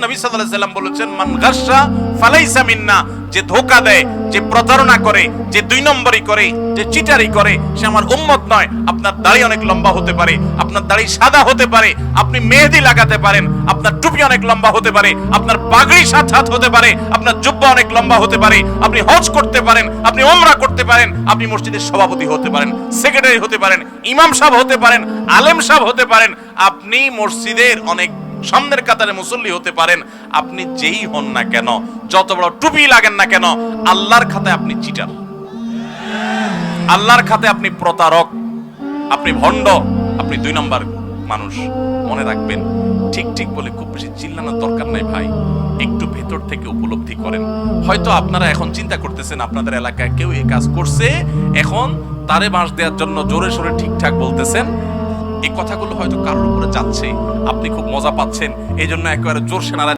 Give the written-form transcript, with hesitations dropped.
নবী সাল্লাল্লাহু আলাইহি সাল্লাম বলেছেন, মান গাশশা ফালাইসা মিন্না, যে ধোঁকা দেয়, যে প্রতারণা করে, যে দুই নম্বরই করে, যে চিটারি করে, সে আমার উম্মত নয়। আপনার দাড়ি অনেক লম্বা হতে পারে, আপনার দাড়ি সাদা হতে পারে, আপনি মেহেদি লাগাতে পারেন, আপনার টুপি অনেক লম্বা হতে পারে, আপনার পাগড়ি 7 হাত হতে পারে, আপনার জুব্বা অনেক লম্বা হতে পারে, আপনি হজ করতে পারেন, আপনি উমরা করতে পারেন, আপনি মসজিদের সভাপতি হতে পারেন, সেক্রেটারি হতে পারেন, ইমাম সাহেব হতে পারেন, আলেম সাহেব হতে পারেন, আপনি মসজিদের অনেক সামনের কাতারে মুসল্লি হতে পারেন। আপনি যেই হন না কেন, যত বড় টুপি লাগেন না কেন, আল্লাহর খাতায় আপনি চিটার, আল্লাহর খাতায় আপনি প্রতারক, আপনি ভণ্ড, আপনি 2 নম্বর মানুষ। মনে রাখবেন, ঠিক ঠিক বলে খুব বেশি চিল্লানোর দরকার নাই ভাই, একটু ভেতর থেকে উপলব্ধি করেন। হয়তো আপনারা এখন চিন্তা করতেছেন আপনাদের এলাকায় কেউ এই কাজ করছে, এখন তারে বাঁশ দেওয়ার জন্য জোরে সোরে ঠিকঠাক বলতেছেন। এই কথাগুলো হয়তো কারোর উপরে যাচ্ছে, আপনি খুব মজা পাচ্ছেন, এই জন্য একেবারে জোর সেনারা